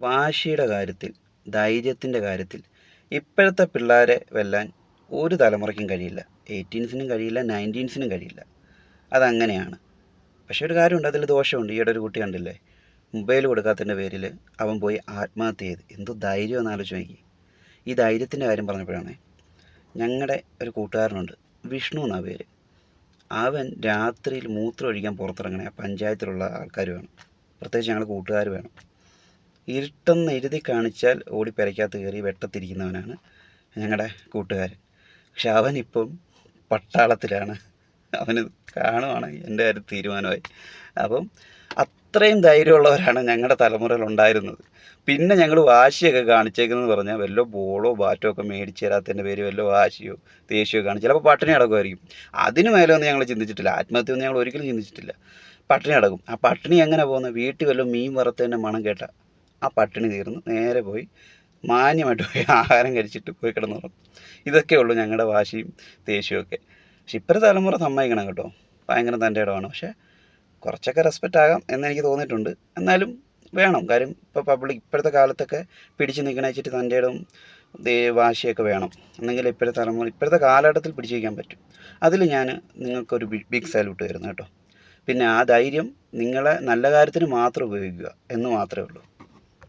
വാശിയുടെ കാര്യത്തിൽ, ധൈര്യത്തിൻ്റെ കാര്യത്തിൽ ഇപ്പോഴത്തെ പിള്ളേരെ വെല്ലാൻ ഒരു തലമുറയ്ക്കും കഴിയില്ല. 18-സിനും കഴിയില്ല, 19-സിനും കഴിയില്ല. അതങ്ങനെയാണ്. പക്ഷേ ഒരു കാര്യമുണ്ട്, അതിൽ ദോഷമുണ്ട്. ഈയിടെ ഒരു കുട്ടി കണ്ടില്ലേ, മൊബൈൽ കൊടുക്കാത്തതിൻ്റെ പേരിൽ അവൻ പോയി ആത്മഹത്യ ചെയ്ത്. എന്തോ ധൈര്യം എന്ന് ആലോചിച്ച് നോക്കി. ഈ ധൈര്യത്തിൻ്റെ കാര്യം പറഞ്ഞപ്പോഴാണ്, ഞങ്ങളുടെ ഒരു കൂട്ടുകാരനുണ്ട്, വിഷ്ണു എന്നാ പേര്. അവൻ രാത്രിയിൽ മൂത്രം ഒഴിക്കാൻ പുറത്തിറങ്ങണേ പഞ്ചായത്തിലുള്ള ആൾക്കാർ വേണം, പ്രത്യേകിച്ച് ഞങ്ങളുടെ കൂട്ടുകാർ വേണം. ഇരുട്ടെന്ന് എഴുതി കാണിച്ചാൽ ഓടി പെരയ്ക്കകത്ത് കയറി വെട്ടത്തിരിക്കുന്നവനാണ് ഞങ്ങളുടെ കൂട്ടുകാരൻ. പക്ഷെ അവനിപ്പം പട്ടാളത്തിലാണ്. അവന് കാണുവാണെങ്കിൽ എൻ്റെ കാര്യം തീരുമാനമായി. അപ്പം അത്രയും ധൈര്യമുള്ളവരാണ് ഞങ്ങളുടെ തലമുറയിൽ ഉണ്ടായിരുന്നത്. പിന്നെ ഞങ്ങൾ വാശിയൊക്കെ കാണിച്ചേക്കുന്നതെന്ന് പറഞ്ഞാൽ വല്ല ബോളോ ബാറ്റോ ഒക്കെ മേടിച്ച് തരാത്തതിൻ്റെ പേര് വല്ല വാശിയോ ദേഷ്യമോ കാണിച്ച് ചിലപ്പോൾ പട്ടിണി അടക്കുമായിരിക്കും. അതിന് മേലെ ഒന്നും ഞങ്ങൾ ചിന്തിച്ചിട്ടില്ല. ആത്മഹത്യ ഒന്നും ഞങ്ങൾ ഒരിക്കലും ചിന്തിച്ചിട്ടില്ല. പട്ടിണി അടക്കും. ആ പട്ടിണി എങ്ങനെ പോകുന്നത്? വീട്ടിൽ വല്ല മീൻ വറുത്തതിൻ്റെ മണം കേട്ടാൽ ആ പട്ടിണി തീർന്ന് നേരെ പോയി മാന്യമായിട്ട് പോയി ആഹാരം കഴിച്ചിട്ട് പോയി കിടന്നുറങ്ങും. ഇതൊക്കെ ഉള്ളൂ ഞങ്ങളുടെ വാശിയും ദേഷ്യമൊക്കെ. പക്ഷെ ഇപ്പോഴത്തെ തലമുറ സമ്മതിക്കണം കേട്ടോ, ഭയങ്കര തൻ്റെ ഇടമാണ്. പക്ഷേ കുറച്ചൊക്കെ റെസ്പെക്റ്റ് ആകാം എന്നെനിക്ക് തോന്നിയിട്ടുണ്ട്. എന്നാലും വേണം. കാര്യം ഇപ്പോൾ ഇപ്പോഴത്തെ കാലത്തൊക്കെ പിടിച്ച് നിൽക്കണ വെച്ചിട്ട് തൻ്റെ ഇടവും വാശിയൊക്കെ വേണം. എന്നെങ്കിൽ ഇപ്പോഴത്തെ കാലഘട്ടത്തിൽ പിടിച്ചു വയ്ക്കാൻ പറ്റും. അതിൽ ഞാൻ നിങ്ങൾക്കൊരു ബിഗ് സല്യൂട്ട് തരുന്നു കേട്ടോ. പിന്നെ ആ ധൈര്യം നിങ്ങളെ നല്ല കാര്യത്തിന് മാത്രം ഉപയോഗിക്കുക എന്ന് മാത്രമേ ഉള്ളൂ.